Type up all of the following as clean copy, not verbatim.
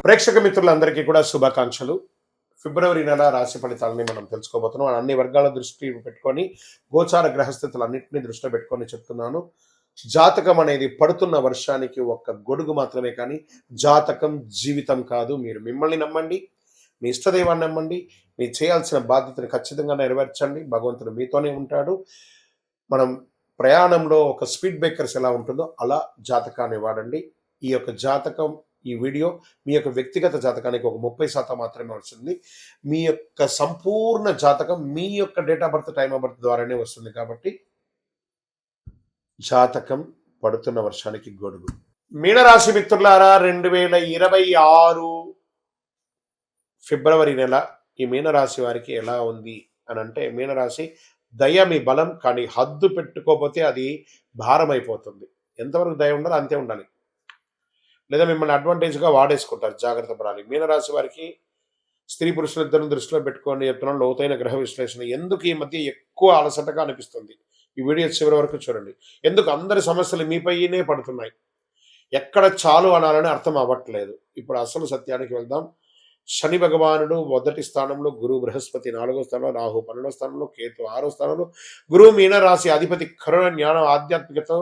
ప్రేక్షక మిత్రులందరికీ కూడా శుభాకాంక్షలు. ఫిబ్రవరి నెల రాశి ఫలితాలని మనం తెలుసుకోబోతున్నాం. అన్ని వర్గాల దృష్టి పెట్టుకొని గోచార గ్రహస్థితులన్నింటినీ దృష్టిలో పెట్టుకొని చెప్తున్నాను. జాతకం అనేది పడుతున్న వర్షానికి ఒక్క గొడుగు మాత్రమే కానీ జాతకం జీవితం కాదు. మీరు మిమ్మల్ని నమ్మండి, మీ ఇష్టదైవాన్ని నమ్మండి, మీరు చేయాల్సిన బాధ్యతను ఖచ్చితంగా నెరవేర్చండి. భగవంతుడు మీతోనే ఉంటాడు. మనం ప్రయాణంలో ఒక స్పీడ్ బ్రేకర్స్ ఎలా ఉంటుందో అలా జాతకాన్ని వాడండి. ఈ యొక్క జాతకం, ఈ వీడియో మీ యొక్క వ్యక్తిగత జాతకానికి ఒక 30% మాత్రమే వస్తుంది. మీ యొక్క సంపూర్ణ జాతకం మీ యొక్క date of birth, time of birth ద్వారానే వస్తుంది. కాబట్టి జాతకం పడుతున్న వర్షానికి గొడుగు. మీనరాశి మిత్రులారా, 2026 ఫిబ్రవరి నెల ఈ మీనరాశి వారికి ఎలా ఉంది అని అంటే, మీనరాశి దయ మీ బలం, కానీ హద్దు పెట్టుకోకపోతే అది భారం అయిపోతుంది. ఎంతవరకు దయ ఉండాలి అంతే ఉండాలి, లేదా మిమ్మల్ని అడ్వాంటేజ్గా వాడేసుకుంటారు. జాగ్రత్త పడాలి. మీనరాశి వారికి స్త్రీ పురుషులు ఇద్దరిని దృష్టిలో పెట్టుకొని చెప్తున్నాను, లోతైన గ్రహ విశ్లేషణ. ఎందుకు ఈ మధ్య ఎక్కువ అలసటగా అనిపిస్తుంది? ఈ వీడియో చివరి వరకు చూడండి. ఎందుకు అందరి సమస్యలు మీపైనే పడుతున్నాయి? ఎక్కడ చాలు అనాలని అర్థం అవ్వట్లేదు. ఇప్పుడు అసలు సత్యానికి వెళ్దాం. శని భగవానుడు మొదటి స్థానంలో, గురు బృహస్పతి 4వ స్థానంలో, రాహు 12వ స్థానంలో, కేతు 6వ స్థానంలో, గురువు మీనరాశి అధిపతి కరుణ, జ్ఞానం, ఆధ్యాత్మికతో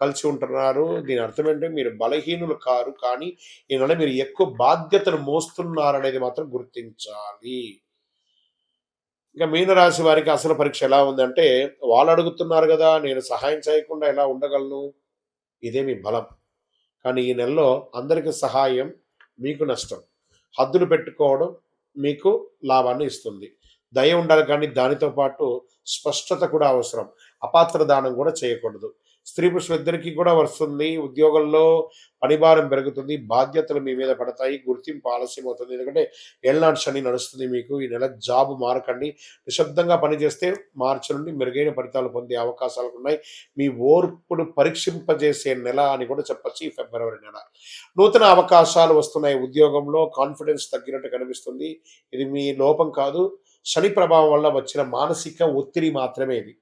కలిసి ఉంటున్నారు. దీని అర్థం ఏంటంటే మీరు బలహీనులు కారు, కానీ ఈ నెల మీరు ఎక్కువ బాధ్యతలు మోస్తున్నారనేది మాత్రం గుర్తించాలి. ఇంకా మీనరాశి వారికి అసలు పరీక్ష ఎలా ఉందంటే, వాళ్ళు అడుగుతున్నారు కదా, నేను సహాయం చేయకుండా ఎలా ఉండగలను? ఇదే మీ బలం. కానీ ఈ నెలలో అందరికీ సహాయం మీకు నష్టం. హద్దులు పెట్టుకోవడం మీకు లాభాన్ని ఇస్తుంది. దయ ఉండాలి, కానీ దానితో పాటు స్పష్టత కూడా అవసరం. అపాత్ర దానం కూడా చేయకూడదు. స్త్రీ పురుషులు ఇద్దరికీ కూడా వస్తుంది. ఉద్యోగంలో పనిభారం పెరుగుతుంది, బాధ్యతలు మీ మీద పడతాయి, గుర్తింపు ఆలస్యం అవుతుంది. ఎందుకంటే ఏళ్ళనాటి శని నడుస్తుంది మీకు. ఈ నెల జాబ్ మారకండి. నిశ్శబ్దంగా పనిచేస్తే మార్చి నుండి మెరుగైన ఫలితాలు పొందే అవకాశాలు ఉన్నాయి. మీ ఓర్పును పరీక్షింపజేసే నెల అని కూడా చెప్పచ్చు ఈ ఫిబ్రవరి నెల. నూతన అవకాశాలు వస్తున్నాయి. ఉద్యోగంలో కాన్ఫిడెన్స్ తగ్గినట్టు కనిపిస్తుంది. ఇది మీ లోపం కాదు, శని ప్రభావం వల్ల వచ్చిన మానసిక ఒత్తిడి మాత్రమే ఇది.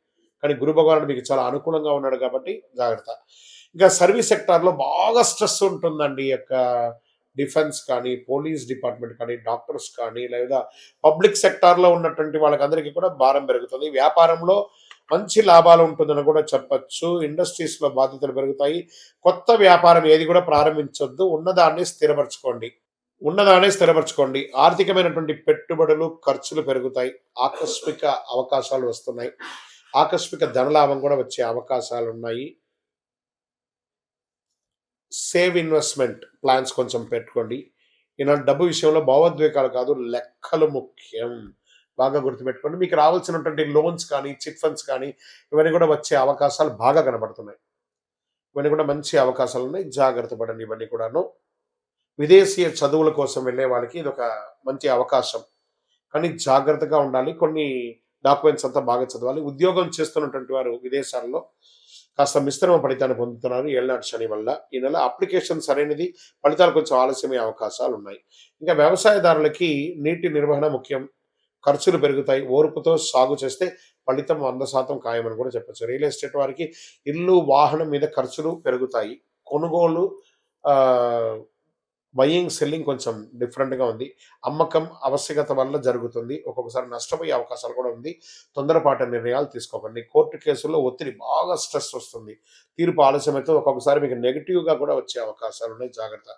కానీ గురు భగవానుడు మీకు చాలా అనుకూలంగా ఉన్నాడు కాబట్టి జాగ్రత్త. ఇంకా సర్వీస్ సెక్టార్లో బాగా స్ట్రెస్ ఉంటుందండి. ఈ యొక్క డిఫెన్స్ కానీ, పోలీస్ డిపార్ట్మెంట్ కానీ, డాక్టర్స్ కానీ, లేదా పబ్లిక్ సెక్టార్లో ఉన్నటువంటి వాళ్ళకందరికీ కూడా భారం పెరుగుతుంది. వ్యాపారంలో మంచి లాభాలు ఉంటుందని కూడా చెప్పచ్చు. ఇండస్ట్రీస్లో బాధ్యతలు పెరుగుతాయి. కొత్త వ్యాపారం ఏది కూడా ప్రారంభించొద్దు. ఉన్నదాన్ని స్థిరపరచుకోండి. ఆర్థికమైనటువంటి పెట్టుబడులు, ఖర్చులు పెరుగుతాయి. ఆకస్మిక అవకాశాలు వస్తున్నాయి. ఆకస్మిక ధనలాభం కూడా వచ్చే అవకాశాలు ఉన్నాయి. సేవ్ ఇన్వెస్ట్మెంట్ ప్లాన్స్ కొంచెం పెట్టుకోండి. ఈనాడు డబ్బు విషయంలో భావోద్వేగాలు కాదు, లెక్కలు ముఖ్యం. బాగా గుర్తుపెట్టుకోండి. మీకు రావాల్సినటువంటి లోన్స్ కానీ, చిట్ ఫండ్స్ కానీ, ఇవన్నీ కూడా వచ్చే అవకాశాలు బాగా కనబడుతున్నాయి. ఇవన్నీ కూడా మంచి అవకాశాలు ఉన్నాయి. జాగ్రత్త పడండి. ఇవన్నీ కూడాను విదేశీయ చదువుల కోసం వెళ్ళే వాళ్ళకి ఇది ఒక మంచి అవకాశం, కానీ జాగ్రత్తగా ఉండాలి. కొన్ని డాక్యుమెంట్స్ అంతా బాగా చదవాలి. ఉద్యోగం చేస్తున్నటువంటి వారు విదేశాల్లో కాస్త మిశ్రమ ఫలితాన్ని పొందుతున్నారు ఏళ్ళనాటి శని వల్ల. ఈ నెల అప్లికేషన్ సరైనది, ఫలితాలు కొంచెం ఆలస్యమయ్యే అవకాశాలు ఉన్నాయి. ఇంకా వ్యవసాయదారులకి నీటి నిర్వహణ ముఖ్యం. ఖర్చులు పెరుగుతాయి. ఓర్పుతో సాగు చేస్తే ఫలితం 100% ఖాయమని కూడా చెప్పచ్చు. రియల్ ఎస్టేట్ వారికి ఇల్లు, వాహనం మీద ఖర్చులు పెరుగుతాయి. కొనుగోలు, బయింగ్, సెల్లింగ్ కొంచెం డిఫరెంట్గా ఉంది. అమ్మకం ఆవశ్యకత వల్ల జరుగుతుంది. ఒక్కొక్కసారి నష్టపోయే అవకాశాలు కూడా ఉంది. తొందరపాటు నిర్ణయాలు తీసుకోకండి. కోర్టు కేసుల్లో ఒత్తిడి, బాగా స్ట్రెస్ వస్తుంది. తీర్పు ఆలస్యమైతే ఒక్కొక్కసారి మీకు నెగిటివ్గా కూడా వచ్చే అవకాశాలు ఉన్నాయి. జాగ్రత్త.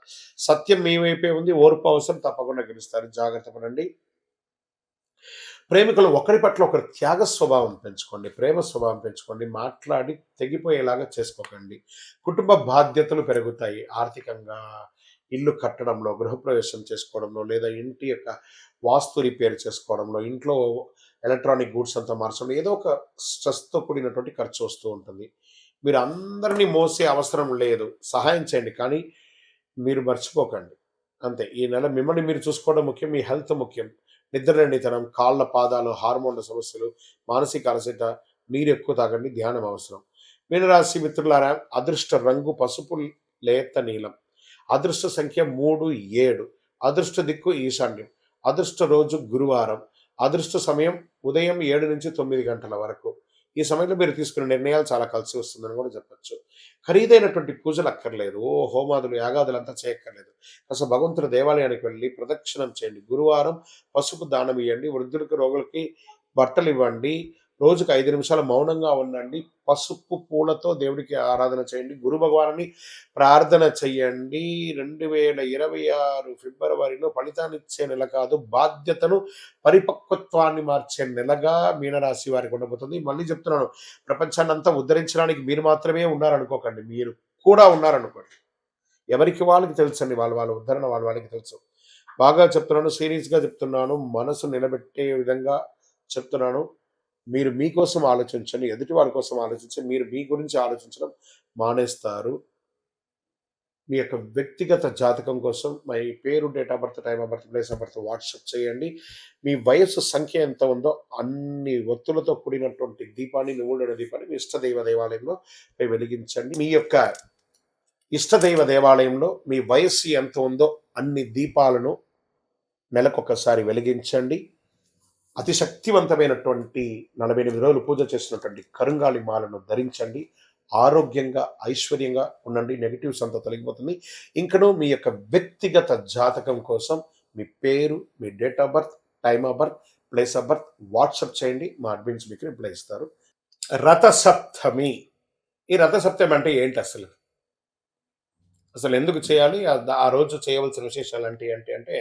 సత్యం మీ వైపే ఉంది. ఓర్పు అవసరం, తప్పకుండా గెలుస్తారు. జాగ్రత్త పడండి. ప్రేమికులు ఒకరి పట్ల ఒకరు త్యాగ స్వభావం పెంచుకోండి, ప్రేమ స్వభావం పెంచుకోండి. మాట్లాడి తెగిపోయేలాగా చేసుకోకండి. కుటుంబ బాధ్యతలు పెరుగుతాయి. ఆర్థికంగా ఇల్లు కట్టడంలో, గృహప్రవేశం చేసుకోవడంలో, లేదా ఇంటి యొక్క వాస్తు రిపేర్ చేసుకోవడంలో, ఇంట్లో ఎలక్ట్రానిక్ గూడ్స్ అంతా మార్చడం, ఏదో ఒక స్ట్రెస్తో కూడినటువంటి ఖర్చు వస్తూ ఉంటుంది. మీరు అందరినీ మోసే అవసరం లేదు. సహాయం చేయండి, కానీ మీరు మర్చిపోకండి. అంతే. ఈ నెల మిమ్మల్ని మీరు చూసుకోవడం ముఖ్యం. మీ హెల్త్ ముఖ్యం. నిద్రలేనితనం, కాళ్ళ పాదాలు, హార్మోన్ల సమస్యలు, మానసిక అలసట, నీరు ఎక్కువ తాగండి, ధ్యానం అవసరం. మీనరాశి మిత్రులారా, అదృష్ట రంగు పసుపు, లేత నీలం. అదృష్ట సంఖ్య 3, 7. అదృష్ట దిక్కు ఈశాన్యం. అదృష్ట రోజు గురువారం. అదృష్ట సమయం ఉదయం 7 నుంచి 9 గంటల వరకు. ఈ సమయంలో మీరు తీసుకునే నిర్ణయాలు చాలా కలిసి వస్తుందని కూడా చెప్పొచ్చు. ఖరీదైనటువంటి పూజలు అక్కర్లేదు. హోమాదులు, యాగాదులంతా చేయక్కర్లేదు. అసలు భగవంతుడి దేవాలయానికి వెళ్ళి ప్రదక్షిణం చేయండి. గురువారం పసుపు దానం ఇయ్యండి. వృద్ధులకి, రోగులకి బట్టలివ్వండి. రోజుకి 5 నిమిషాలు మౌనంగా ఉండండి. పసుపు పూలతో దేవుడికి ఆరాధన చేయండి. గురు భగవానుని ప్రార్థన చెయ్యండి. 2026 ఫిబ్రవరిలో ఫలితాన్నిచ్చే నెల కాదు, బాధ్యతను, పరిపక్వత్వాన్ని మార్చే నెలగా మీనరాశి వారికి ఉండబోతుంది. మళ్ళీ చెప్తున్నాను, ప్రపంచాన్నంతా ఉద్ధరించడానికి మీరు మాత్రమే ఉన్నారనుకోకండి. మీరు కూడా ఉన్నారనుకోండి. ఎవరికి వాళ్ళకి తెలుసండి. వాళ్ళ ఉద్ధరణ వాళ్ళకి తెలుసు. బాగా చెప్తున్నాను, సీరియస్‌గా చెప్తున్నాను. మనసు నిలబెట్టే విధంగా చెప్తున్నాను. మీరు మీకోసం ఆలోచించండి. ఎదుటి వారి కోసం ఆలోచించి మీరు మీ గురించి ఆలోచించడం మానేస్తారు. మీ యొక్క వ్యక్తిగత జాతకం కోసం మీ పేరు, date of birth, time of birth, place of birth WhatsApp చేయండి. మీ వయస్సు సంఖ్య ఎంత ఉందో అన్ని ఒత్తులతో కూడినటువంటి దీపాన్ని, నువ్వుల దీపాన్ని మీ ఇష్టదైవ దేవాలయంలో వెలిగించండి. మీ యొక్క ఇష్టదైవ దేవాలయంలో మీ వయస్సు ఎంత ఉందో అన్ని దీపాలను నెలకొకసారి వెలిగించండి. అతి శక్తివంతమైనటువంటి 48 రోజులు పూజ చేసినటువంటి కరుంగాలి మాలను ధరించండి. ఆరోగ్యంగా, ఐశ్వర్యంగా ఉండండి. నెగిటివ్స్ అంతా తొలగిపోతుంది. ఇంకనూ మీ యొక్క వ్యక్తిగత జాతకం కోసం మీ పేరు, మీ date of birth, time of birth, place of birth WhatsApp చేయండి. మా అడ్మిన్స్ మీకు రిప్లై ఇస్తారు. రథసప్తమి. ఈ రథసప్తమి అంటే ఏంటి అసలు? అసలు ఎందుకు చేయాలి? ఆ రోజు చేయవలసిన విశేషాలు అంటే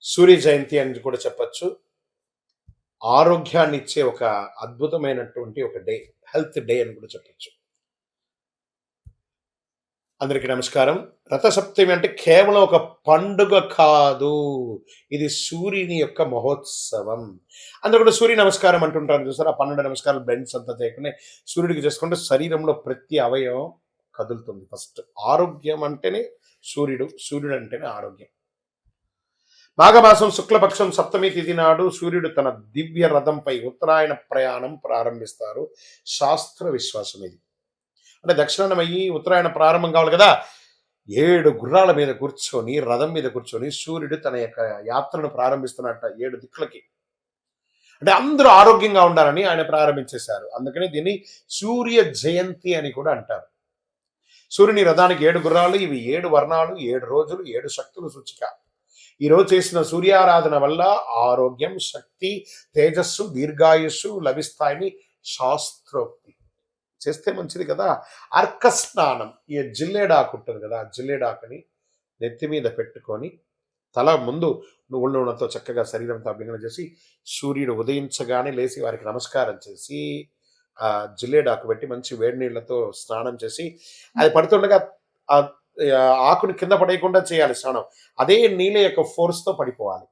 సూర్య జయంతి అని కూడా చెప్పచ్చు. ఆరోగ్యాన్ని ఇచ్చే ఒక అద్భుతమైనటువంటి ఒక డే, హెల్త్ డే అని కూడా చెప్పచ్చు. అందరికీ నమస్కారం. రథసప్తమి అంటే కేవలం ఒక పండుగ కాదు, ఇది సూర్యుని యొక్క మహోత్సవం. అందరూ కూడా సూర్య నమస్కారం అంటుంటారు చూసారు. ఆ 12 నమస్కారాలు బెండ్స్ అంతా చేయకుండా సూర్యుడికి చేసుకుంటే శరీరంలో ప్రతి అవయవం కదులుతుంది. ఫస్ట్ ఆరోగ్యం అంటేనే సూర్యుడు అంటేనే ఆరోగ్యం. మాఘమాసం శుక్లపక్షం సప్తమి తిథి నాడు సూర్యుడు తన దివ్య రథంపై ఉత్తరాయణ ప్రయాణం ప్రారంభిస్తారు. శాస్త్ర విశ్వాసం ఇది. అంటే దక్షిణాయనం అయ్యి ఉత్తరాయణ ప్రారంభం కావాలి కదా. 7 గుర్రాల మీద కూర్చొని, రథం మీద కూర్చొని సూర్యుడు తన యొక్క యాత్రను ప్రారంభిస్తున్నట్ట 7 దిక్కులకి. అంటే అందరూ ఆరోగ్యంగా ఉండాలని ఆయన ప్రారంభించేశారు. అందుకని దీన్ని సూర్య జయంతి అని కూడా అంటారు. సూర్యుని రథానికి 7 గుర్రాలు, ఇవి 7 వర్ణాలు, 7 రోజులు, 7 శక్తులు సూచిక. ఈరోజు చేసిన సూర్యారాధన వల్ల ఆరోగ్యం, శక్తి, తేజస్సు, దీర్ఘాయుస్సు లభిస్తాయని శాస్త్రోక్తి. చేస్తే మంచిది కదా. అర్క స్నానం, ఈ జిల్లేడాకు ఉంటుంది కదా, జిల్లేడాకుని నెత్తి మీద పెట్టుకొని తల ముందు నువ్వుల నూనెతో చక్కగా శరీరంతో అభ్యంగన చేసి సూర్యుడు ఉదయించగానే లేచి వారికి నమస్కారం చేసి ఆ జిల్లేడాకు పెట్టి మంచి వేడి నీళ్లతో స్నానం చేసి అది పడుతుండగా ఆ ఆకుని కింద పడేయకుండా చేయాలి స్నానం. అదే నీళ్ళ యొక్క ఫోర్స్తో పడిపోవాలి.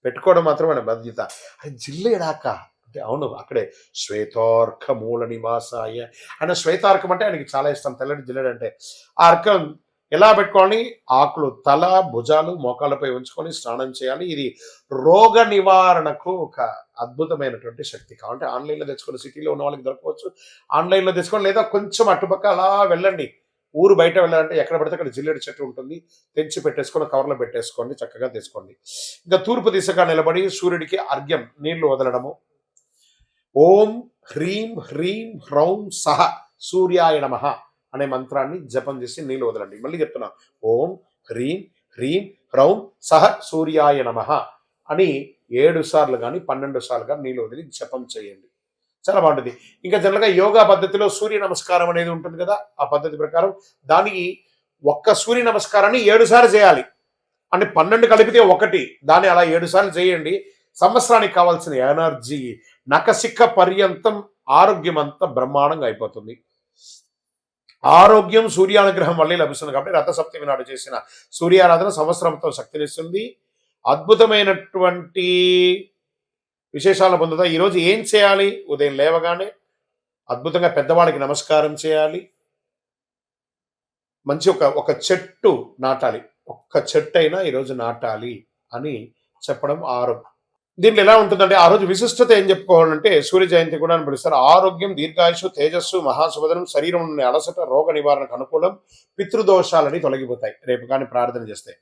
పెట్టుకోవడం మాత్రం మన బాధ్యత. అది జిల్లేడాక అంటే అవును, అక్కడే శ్వేతార్క మూల నివాసాయ. ఆయన శ్వేతార్కం అంటే ఆయనకి చాలా ఇష్టం, తెల్లటి జిల్లేడు అంటే. ఆ అర్కం ఎలా పెట్టుకోవాలి? ఆకులు తల, భుజాలు, మోకాళ్ళపై ఉంచుకొని స్నానం చేయాలి. ఇది రోగ నివారణకు ఒక అద్భుతమైనటువంటి శక్తి. కాబట్టి ఆన్లైన్లో తెచ్చుకొని, సిటీలో ఉన్న వాళ్ళకి దొరకవచ్చు, ఆన్లైన్లో తెచ్చుకొని, లేదా కొంచెం అటుపక్క అలా వెళ్ళండి. ఊరు బయట వెళ్ళాలంటే ఎక్కడ పడితే అక్కడ జిల్లేడు చెట్టు ఉంటుంది, తెంచి పెట్టేసుకొని కవర్లో పెట్టేసుకోండి, చక్కగా తీసుకోండి. ఇంకా తూర్పు దిశగా నిలబడి సూర్యుడికి అర్ఘ్యం నీళ్లు వదలడము. ఓం హ్రీం హ్రీం హ్రౌం సహ సూర్యాయ నమః అనే మంత్రాన్ని జపం చేసి నీళ్లు వదలండి. మళ్ళీ చెప్తున్నా, ఓం హ్రీం హ్రీం హ్రౌం సహ సూర్యాయ నమః అని 7 సార్లు కానీ 12 సార్లు కానీ నీళ్లు వదిలి జపం చేయండి. చాలా బాగుంటుంది. ఇంకా జనరల్గా యోగా పద్ధతిలో సూర్య నమస్కారం అనేది ఉంటుంది కదా, ఆ పద్ధతి ప్రకారం దానికి ఒక్క సూర్య నమస్కారాన్ని 7 సార్లు చేయాలి. అంటే 12 కలిపితే 1, దాన్ని అలా 7 సార్లు చేయండి. సంవత్సరానికి కావాల్సిన ఎనర్జీ నకసిక పర్యంతం ఆరోగ్యం అంతా బ్రహ్మాండంగా అయిపోతుంది. ఆరోగ్యం సూర్యానుగ్రహం వల్లే లభిస్తుంది. కాబట్టి రథసప్తమి నాడు చేసిన సూర్యారాధన సంవత్సరంతో శక్తినిస్తుంది. అద్భుతమైనటువంటి విశేషాలు పొందుతాయి. ఈరోజు ఏం చేయాలి? ఉదయం లేవగానే అద్భుతంగా పెద్దవాడికి నమస్కారం చేయాలి. మంచి ఒక చెట్టు నాటాలి. ఒక్క చెట్టు అయినా ఈరోజు నాటాలి అని చెప్పడం ఆరోగ్యం. దీంట్లో ఎలా ఉంటుందంటే ఆ రోజు విశిష్టత ఏం చెప్పుకోవాలంటే సూర్య జయంతి కూడా అని పిలుస్తారు. ఆరోగ్యం, దీర్ఘాయుషు, తేజస్సు, మహాశుభదనం, శరీరం నుండి అలసట, రోగ నివారణకు అనుకూలం, పితృదోషాలని తొలగిపోతాయి రేపు కానీ ప్రార్థన చేస్తే.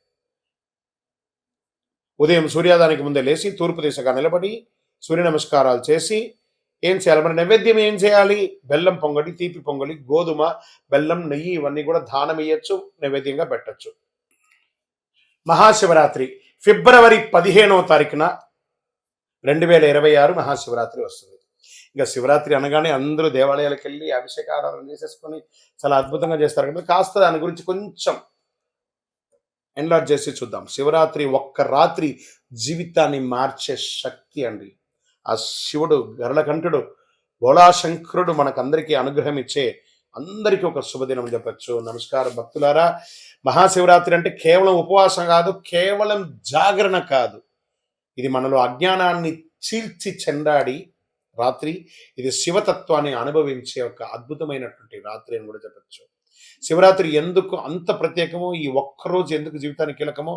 ఉదయం సూర్యోదయానికి ముందే లేచి తూర్పు దిశగా నిలబడి సూర్య నమస్కారాలు చేసి ఏం చేయాలి, మన నైవేద్యం ఏం చేయాలి, బెల్లం పొంగలి, తీపి పొంగలి, గోధుమ, బెల్లం, నెయ్యి ఇవన్నీ కూడా దానం ఇయ్యచ్చు, నైవేద్యంగా పెట్టచ్చు. మహాశివరాత్రి ఫిబ్రవరి 15వ తారీఖున 2026 మహాశివరాత్రి వస్తుంది. ఇంకా శివరాత్రి అనగానే అందరూ దేవాలయాలకు వెళ్ళి అభిషేకారాధన చేసేసుకొని చాలా అద్భుతంగా చేస్తారు కదా. కాస్త దాని గురించి కొంచెం ఎన్లార్జ్ చేసి చూద్దాం. శివరాత్రి ఒక్క రాత్రి జీవితాన్ని మార్చే శక్తి అండి. ఆ శివుడు గరళకంఠుడు భోళాశంకరుడు మనకందరికీ అనుగ్రహం ఇచ్చే అందరికీ ఒక శుభదినం చెప్పచ్చు. నమస్కారం భక్తులారా. మహాశివరాత్రి అంటే కేవలం ఉపవాసం కాదు, కేవలం జాగరణ కాదు. ఇది మనలో అజ్ఞానాన్ని చీల్చి చెండాడి రాత్రి. ఇది శివతత్వాన్ని అనుభవించే ఒక అద్భుతమైనటువంటి రాత్రి అని కూడా చెప్పచ్చు. శివరాత్రి ఎందుకు అంత ప్రత్యేకమో, ఈ ఒక్కరోజు ఎందుకు జీవితానికి కీలకమో,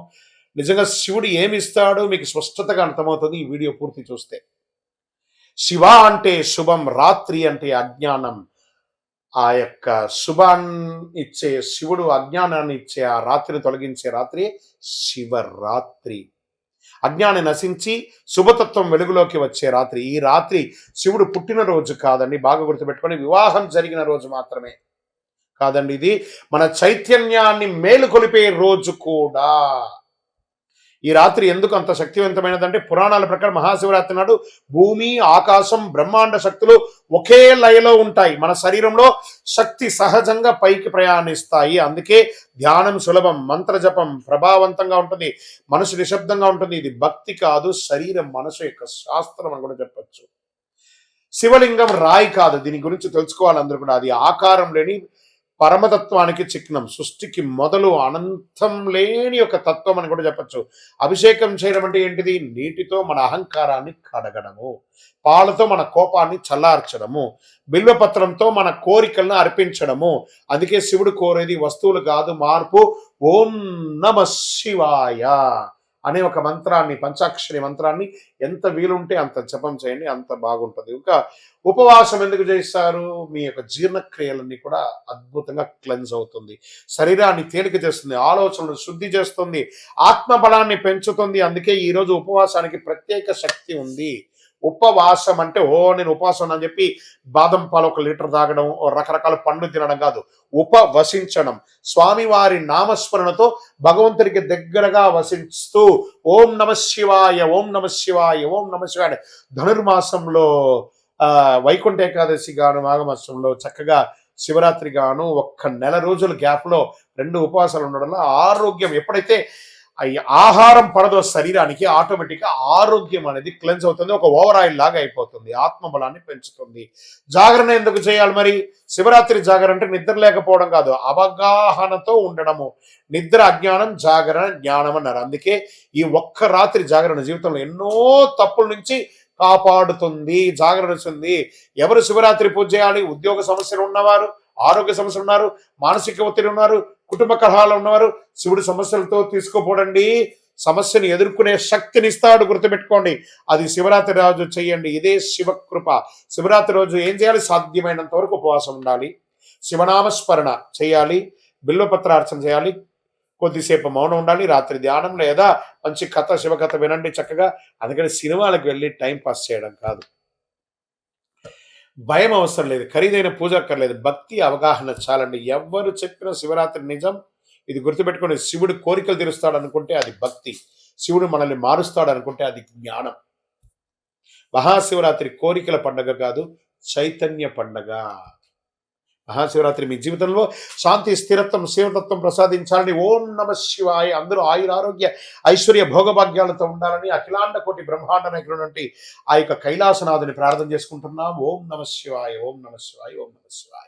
నిజంగా శివుడు ఏమిస్తాడో మీకు స్పష్టతగా అర్థమవుతుంది ఈ వీడియో పూర్తి చూస్తే. శివ అంటే శుభం, రాత్రి అంటే అజ్ఞానం. ఆ యొక్క శుభాన్ని ఇచ్చే శివుడు అజ్ఞానాన్ని ఇచ్చే ఆ రాత్రిని తొలగించే రాత్రి శివరాత్రి. అజ్ఞాన్ని నశించి శుభతత్వం వెలుగులోకి వచ్చే రాత్రి. ఈ రాత్రి శివుడు పుట్టినరోజు కాదండి, బాగా గుర్తుపెట్టుకొని. వివాహం జరిగిన రోజు మాత్రమే కాదండి, ఇది మన చైతన్యాన్ని మేలుకొలిపే రోజు కూడా. ఈ రాత్రి ఎందుకు అంత శక్తివంతమైనదంటే, పురాణాల ప్రకారం మహాశివరాత్రి నాడు భూమి, ఆకాశం, బ్రహ్మాండ శక్తులు ఒకే లయలో ఉంటాయి. మన శరీరంలో శక్తి సహజంగా పైకి ప్రయాణిస్తాయి. అందుకే ధ్యానం సులభం, మంత్రజపం ప్రభావవంతంగా ఉంటుంది, మనసు నిశ్శబ్దంగా ఉంటుంది. ఇది భక్తి కాదు, శరీరం మనసు యొక్క శాస్త్రం అని కూడా చెప్పచ్చు. శివలింగం రాయి కాదు, దీని గురించి తెలుసుకోవాలి అందరూ కూడా. అది ఆకారం లేని పరమతత్వానికి చిహ్నం, సృష్టికి మొదలు, అనంతం లేని ఒక తత్వం అని కూడా చెప్పచ్చు. అభిషేకం చేయడం అంటే ఏంటిది? నీటితో మన అహంకారాన్ని కడగడము, పాలతో మన కోపాన్ని చల్లార్చడము, బిల్వపత్రంతో మన కోరికలను అర్పించడము. అందుకే శివుడు కోరేది వస్తువులు కాదు, మార్పు. ఓం నమ శివాయ అనే ఒక మంత్రాన్ని, పంచాక్షరి మంత్రాన్ని ఎంత వీలుంటే అంత జపం చేయండి, అంత బాగుంటుంది. ఇంకా ఉపవాసం ఎందుకు చేస్తారు? మీ యొక్క జీర్ణక్రియలన్నీ కూడా అద్భుతంగా క్లెన్స్ అవుతుంది, శరీరాన్ని తేలిక చేస్తుంది, ఆలోచనలు శుద్ధి చేస్తుంది, ఆత్మబలాన్ని పెంచుతుంది. అందుకే ఈరోజు ఉపవాసానికి ప్రత్యేక శక్తి ఉంది. ఉపవాసం అంటే నేను ఉపవాసం అని చెప్పి బాదం పాలు 1 లీటర్ తాగడం, రకరకాల పండ్లు తినడం కాదు. ఉపవసించడం, స్వామివారి నామస్మరణతో భగవంతుడికి దగ్గరగా వసిస్తూ ఓం నమ శివాయ, ఓం నమ శివాయ, ఓం నమ శివాయ. ధనుర్మాసంలో వైకుంఠ ఏకాదశి గాను, మాఘమాసంలో చక్కగా శివరాత్రి గాను 1 నెల రోజుల గ్యాప్లో 2 ఉపవాసాలు ఉండడం వల్ల ఆరోగ్యం, ఎప్పుడైతే ఆహారం పడదో శరీరానికి, ఆటోమేటిక్గా ఆరోగ్యం అనేది క్లెన్స్ అవుతుంది, ఒక ఓవర్ ఆయిల్ లాగా అయిపోతుంది, ఆత్మబలాన్ని పెంచుతుంది. జాగరణ ఎందుకు చేయాలి మరి? శివరాత్రి జాగరణ అంటే నిద్ర లేకపోవడం కాదు, అవగాహనతో ఉండడము. నిద్ర అజ్ఞానం, జాగరణ జ్ఞానం అన్నారు. అందుకే ఈ ఒక్క రాత్రి జాగరణ జీవితంలో ఎన్నో తప్పుల నుంచి కాపాడుతుంది, జాగరణ వస్తుంది. ఎవరు శివరాత్రి పూజ చేయాలి? ఉద్యోగ సమస్యలు ఉన్నవారు, ఆరోగ్య సమస్యలు ఉన్నారు, మానసిక ఒత్తిడి ఉన్నారు, కుటుంబ కలహాలు ఉన్నవారు శివుడి సమస్యలతో తీసుకోపోడండి. సమస్యను ఎదుర్కొనే శక్తిని ఇస్తాడు, గుర్తుపెట్టుకోండి. అది శివరాత్రి రోజు చేయండి, ఇదే శివకృప. శివరాత్రి రోజు ఏం చేయాలి? సాధ్యమైనంత వరకు ఉపవాసం ఉండాలి, శివనామస్మరణ చేయాలి, బిల్వపత్రార్చన చేయాలి, కొద్దిసేపు మౌనం ఉండాలి, రాత్రి ధ్యానం లేదా మంచి కథ, శివకథ వినండి చక్కగా. అందుకని సినిమాలకు వెళ్ళి టైం పాస్ చేయడం కాదు. భయం అవసరం లేదు, ఖరీదైన పూజ అక్కర్లేదు, భక్తి అవగాహన చాలండి. ఎవరు చెప్పిన శివరాత్రి నిజం, ఇది గుర్తుపెట్టుకోండి. శివుడు కోరికలు తీరుస్తాడు అనుకుంటే అది భక్తి, శివుడు మనల్ని మారుస్తాడు అనుకుంటే అది జ్ఞానం. మహాశివరాత్రి కోరికల పండగ కాదు, చైతన్య పండగ. మహాశివరాత్రి మీ జీవితంలో శాంతి, స్థిరత్వం, శివతత్వం ప్రసాదించాలని ఓం నమ శివాయ. అందరూ ఆయురారోగ్య ఐశ్వర్య భోగభాగ్యాలతో ఉండాలని అఖిలాండ కోటి బ్రహ్మాండ నాయకుడు ఆ యొక్క కైలాసనాథుని ప్రార్థన చేసుకుంటున్నాం. ఓం నమ శివాయ, ఓం నమ శివాయ, ఓం నమ శివాయ.